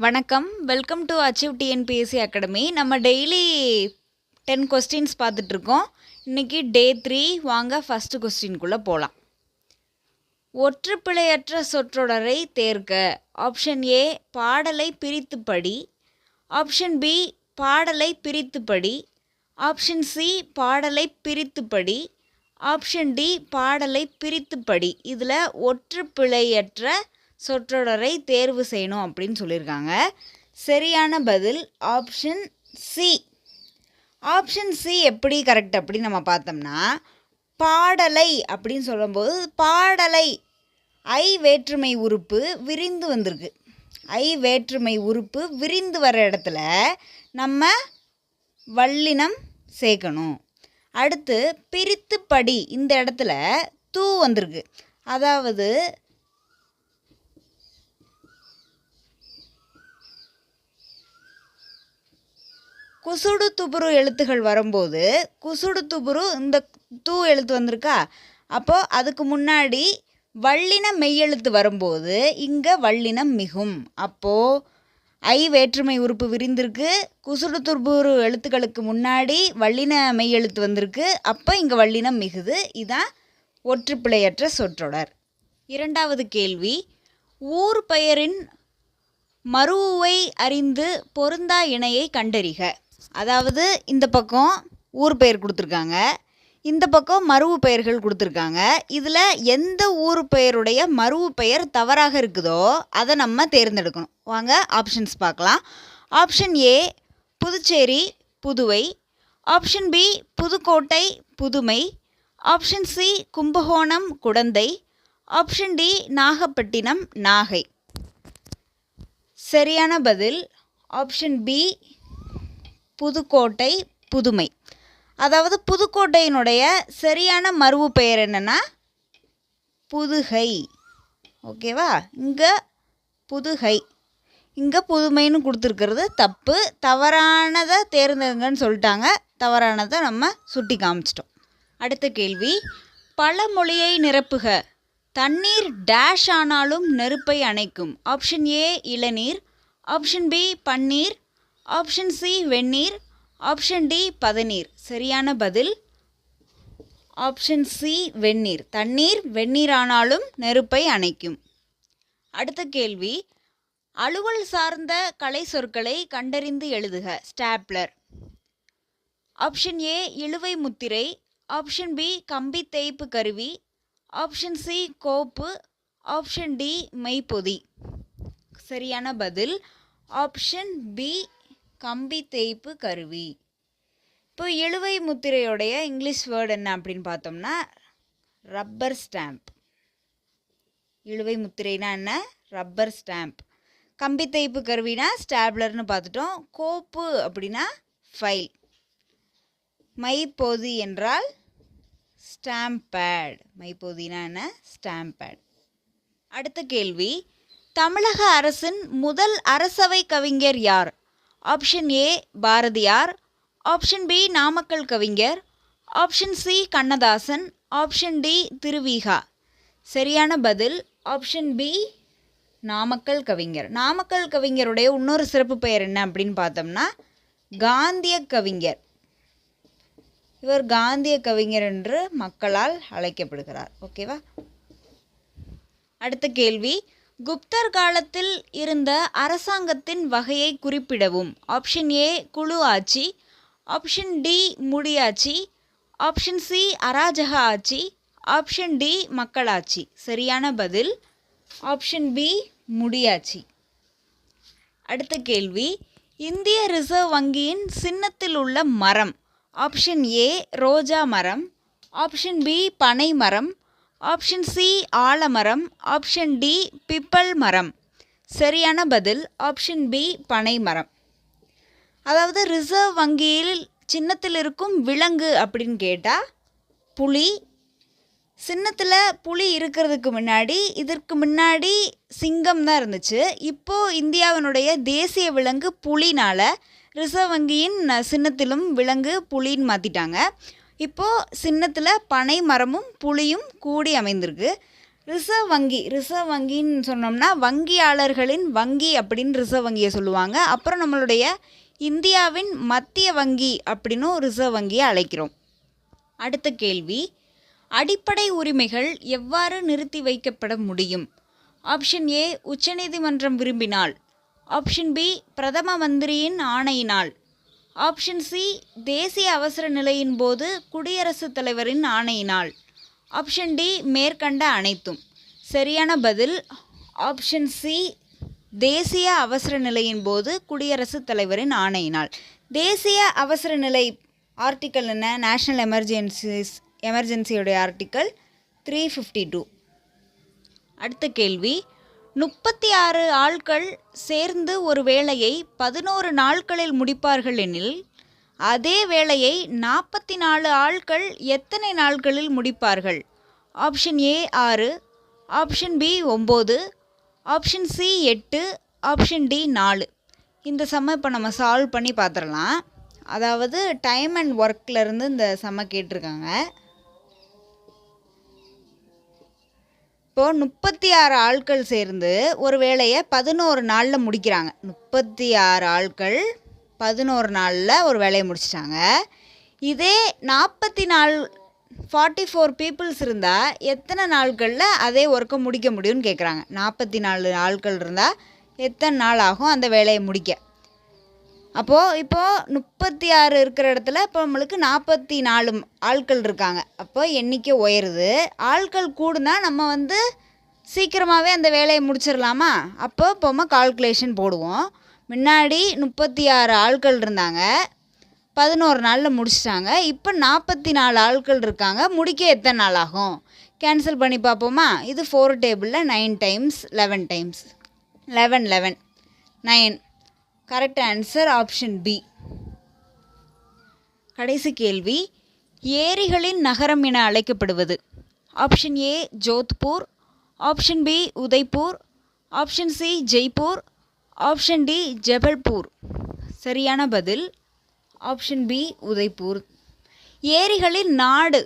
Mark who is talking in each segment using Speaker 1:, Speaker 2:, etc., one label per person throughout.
Speaker 1: வணக்கம். Welcome to achieve TNPSC academy. நம்ம daily 10 questions பார்த்துட்ருக்கோம். இன்றைக்கி டே 3. வாங்க ஃபஸ்ட்டு கொஸ்டின்குள்ளே போகலாம். ஒற்றுப்பிழையற்ற சொற்றொடரை தேர்க. ஆப்ஷன் ஏ பாடலை பிரித்து படி, ஆப்ஷன் பி பாடலை பிரித்து படி, ஆப்ஷன் சி பாடலை பிரித்து படி, ஆப்ஷன் டி பாடலை பிரித்து படி. இதில் ஒற்றுப்பிழையற்ற சொற்றொடரை தேர்வு செய்யணும் அப்படின்னு சொல்லியிருக்காங்க. சரியான பதில் ஆப்ஷன் சி. ஆப்ஷன் சி எப்படி கரெக்ட் அப்படின்னு நம்ம பார்த்தோம்னா, பாடலை அப்படின்னு சொல்லும்போது பாடலை ஐ வேற்றுமை உறுப்பு விரிந்து வந்திருக்கு. ஐ வேற்றுமை உறுப்பு விரிந்து வர இடத்துல நம்ம வல்லினம் சேர்க்கணும். அடுத்து பிரித்து படி, இந்த இடத்துல தூ வந்திருக்கு. அதாவது குசுடு துபுரு எழுத்துகள் வரும்போது குசுடு துபுரு இந்த தூ எழுத்து வந்திருக்கா, அப்போது அதுக்கு முன்னாடி வல்லின மெய்யெழுத்து வரும்போது இங்கே வல்லினம் மிகும். அப்போது ஐ வேற்றுமை உறுப்பு விரிந்திருக்கு, குசுடு துபுரு எழுத்துக்களுக்கு முன்னாடி வல்லின மெய்யெழுத்து வந்திருக்கு, அப்போ இங்கே வல்லினம் மிகுது. இதுதான் ஒற்றுப்பிழையற்ற சொற்றொடர். இரண்டாவது கேள்வி, ஊர் பெயரின் மருவுவை அறிந்து பொருந்தா இணையை கண்டறிக. அதாவது இந்த பக்கம் ஊர் பெயர் கொடுத்துருக்காங்க, இந்த பக்கம் மருவு பெயர்கள் கொடுத்துருக்காங்க. இதில் எந்த ஊர் பெயருடைய மருவு பெயர் தவறாக இருக்குதோ அதை நம்ம தேர்ந்தெடுக்கணும். வாங்க ஆப்ஷன்ஸ் பார்க்கலாம். Option A Puducherry Puduvai, option B Pudukkottai புதுமை, option C Kumbakonam Kudanthai, option D Nagapattinam Nagai. சரியான பதில் ஆப்ஷன் பி புதுக்கோட்டை புதுமை. அதாவது புதுக்கோட்டையினுடைய சரியான மருவு பெயர் என்னென்னா புதுகை. ஓகேவா? இங்கே புதுகை, இங்கே புதுமைன்னு கொடுத்துருக்கிறது தப்பு. தவறானதை தேர்ந்தெடுங்கன்னு சொல்லிட்டாங்க, தவறானதை நம்ம சுட்டி காமிச்சிட்டோம். அடுத்த கேள்வி, பழமொழியை நிரப்புக. தண்ணீர் டேஷ் ஆனாலும் நெருப்பை அணைக்கும். ஆப்ஷன் ஏ இளநீர், ஆப்ஷன் பி பன்னீர், ஆப்ஷன் சி வெந்நீர், ஆப்ஷன் டி பதநீர். சரியான பதில் ஆப்ஷன் சி வெந்நீர். தண்ணீர் வெந்நீர் ஆனாலும் நெருப்பை அணைக்கும். அடுத்த கேள்வி, அலுவல் சார்ந்த கலை சொற்களை கண்டறிந்து எழுதுக. ஸ்டாப்லர். ஆப்ஷன் ஏ இழுவை முத்திரை, ஆப்ஷன் பி கம்பி தேய்ப்பு கருவி, ஆப்ஷன் சி கோப்பு, ஆப்ஷன் டி மெய்ப்பொதி. சரியான பதில் ஆப்ஷன் பி கம்பி தேய்ப்பு கருவி. இப்போ இழுவை முத்திரையோடைய இங்கிலீஷ் வேர்டு என்ன அப்படின்னு பார்த்தோம்னா ரப்பர் ஸ்டாம்ப். இழுவை முத்திரைனா என்ன? Rubber stamp. கம்பி தேய்ப்பு கருவினா ஸ்டாப்லர்னு பார்த்துட்டோம். கோப்பு அப்படின்னா ஃபைல். மைப்பொதி என்றால் ஸ்டாம்ப் பேட். மைப்பொதினா என்ன? Stamp pad. அடுத்த கேள்வி, தமிழக அரசின் முதல் அரசவை கவிஞர் யார்? Option A Bharathiyar, option B Namakkal கவிஞர், option C Kannadasan, option D Thiruvika. சரியான பதில் ஆப்ஷன் பி நாமக்கல் கவிஞர். நாமக்கல் கவிஞருடைய இன்னொரு சிறப்பு பெயர் என்ன அப்படின்னு பார்த்தோம்னா காந்திய கவிஞர். இவர் காந்திய கவிஞர் என்று மக்களால் அழைக்கப்படுகிறார். ஓகேவா? அடுத்த கேள்வி, குப்தர் காலத்தில் இருந்த அரசாங்கத்தின் வகையை குறிப்பிடவும். ஆப்ஷன் ஏ குழு ஆட்சி, ஆப்ஷன் டி முடியாட்சி, ஆப்ஷன் சி அராஜக ஆட்சி, ஆப்ஷன் டி மக்களாட்சி. சரியான பதில் ஆப்ஷன் பி முடியாட்சி. அடுத்த கேள்வி, இந்திய ரிசர்வ் வங்கியின் சின்னத்தில் உள்ள மரம். ஆப்ஷன் ஏ ரோஜா மரம், ஆப்ஷன் பி பனை மரம், ஆப்ஷன் சி ஆலமரம், ஆப்ஷன் டி பிப்பல் மரம். சரியான பதில் ஆப்ஷன் பி பனை மரம். அதாவது ரிசர்வ் வங்கியில் சின்னத்தில் இருக்கும் விலங்கு அப்படின்னு கேட்டால் புலி. சின்னத்தில் புலி இருக்கிறதுக்கு முன்னாடி இதற்கு முன்னாடி சிங்கம் தான் இருந்துச்சு. இப்போது இந்தியாவினுடைய தேசிய விலங்கு புலினால் ரிசர்வ் வங்கியின் சின்னத்திலும் விலங்கு புலின்னு மாற்றிட்டாங்க. இப்போது சின்னத்தில் பனை மரமும் புலியும் கூடி அமைந்திருக்கு. ரிசர்வ் வங்கின்னு சொன்னோம்னா வங்கியாளர்களின் வங்கி அப்படின்னு ரிசர்வ் வங்கியை சொல்லுவாங்க. அப்புறம் நம்மளுடைய இந்தியாவின் மத்திய வங்கி அப்படின்னும் ரிசர்வ் வங்கியை அழைக்கிறோம். அடுத்த கேள்வி, அடிப்படை உரிமைகள் எவ்வாறு நிறுத்தி வைக்கப்பட முடியும்? ஆப்ஷன் ஏ, உச்சநீதிமன்றம் விரும்பினால். ஆப்ஷன் பி, பிரதம மந்திரியின் ஆணையினால். ஆப்ஷன் சி, தேசிய அவசர நிலையின் போது குடியரசுத் தலைவரின் ஆணையினால். ஆப்ஷன் டி, மேற்கண்ட அனைத்தும். சரியான பதில் ஆப்ஷன் சி, தேசிய அவசர நிலையின் போது குடியரசுத் தலைவரின் ஆணையினால். தேசிய அவசர நிலை ஆர்டிக்கல் என்ன? நேஷ்னல் எமர்ஜென்சியோடைய ஆர்டிக்கல் 352. அடுத்த கேள்வி, 36 ஆட்கள் சேர்ந்து ஒரு வேலையை 11 நாட்களில் முடிப்பார்கள் எனில் அதே வேலையை 44 ஆட்கள் எத்தனை நாட்களில் முடிப்பார்கள்? Option A 6, option B 9, option C 8, option D 4. இந்த சம்மை இப்போ நம்ம சால்வ் பண்ணி பார்த்துடலாம். அதாவது டைம் அண்ட் ஒர்க்லேருந்து இந்த சம்மை கேட்டிருக்காங்க. இப்போது 36 ஆட்கள் சேர்ந்து ஒரு வேலையை 11 நாளில் முடிக்கிறாங்க. 36 ஆட்கள் 11 நாளில் ஒரு வேலையை முடிச்சிட்டாங்க. இதே 44 பீப்புள்ஸ் இருந்தால் எத்தனை நாட்களில் அதே ஒர்க்கை முடிக்க முடியும்னு கேட்குறாங்க. 44 ஆட்கள் இருந்தால் எத்தனை நாள் ஆகும் அந்த வேலையை முடிக்க? இப்போது 36 இருக்கிற இடத்துல இப்போ நம்மளுக்கு 44 ஆட்கள் இருக்காங்க. அப்போ எண்ணிக்கை உயருது. ஆட்கள் கூடுனா நம்ம சீக்கிரமாகவே அந்த வேலையை முடிச்சிடலாமா? இப்போ கால்குலேஷன் போடுவோம். முன்னாடி 36 ஆட்கள் இருந்தாங்க, 11 நாளில் முடிச்சிட்டாங்க. இப்போ 44 ஆட்கள் இருக்காங்க, முடிக்க எத்தனை நாள் ஆகும்? கேன்சல் பண்ணி பார்ப்போமா? இது 4 டேபிளில் 9 times 11 times 11 9. Correct answer option B. கடைசி கேள்வி, ஏரிகளின் நகரம் என அழைக்கப்படுவது? Option A Jodhpur, option B Udaipur, option C Jaipur, option D Jabalpur. சரியான பதில் ஆப்ஷன் பி உதய்பூர். ஏரிகளின் நாடு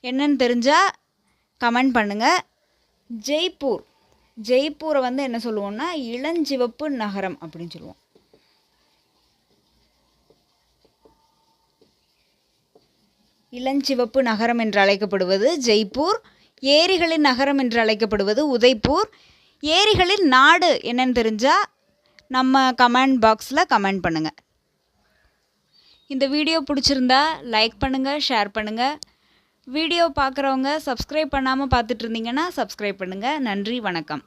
Speaker 1: என்னன்னு தெரிஞ்சால் கமெண்ட் பண்ணுங்கள். ஜெய்ப்பூரை என்ன சொல்லுவோம்னா இளஞ்சிவப்பு நகரம் அப்படின்னு சொல்லுவோம். இளஞ்சிவப்பு நகரம் என்று அழைக்கப்படுவது ஜெய்ப்பூர். ஏரிகளின் நகரம் என்று அழைக்கப்படுவது உதய்பூர். ஏரிகளின் நாடு என்னன்னு தெரிஞ்சால் நம்ம கமெண்ட் பாக்ஸில் கமெண்ட் பண்ணுங்கள். இந்த வீடியோ பிடிச்சிருந்தா லைக் பண்ணுங்கள், ஷேர் பண்ணுங்கள். வீடியோ பார்க்குறவங்க சப்ஸ்கிரைப் பண்ணாமல் பார்த்துட்டு இருந்தீங்கன்னா சப்ஸ்கிரைப் பண்ணுங்கள். நன்றி, வணக்கம்.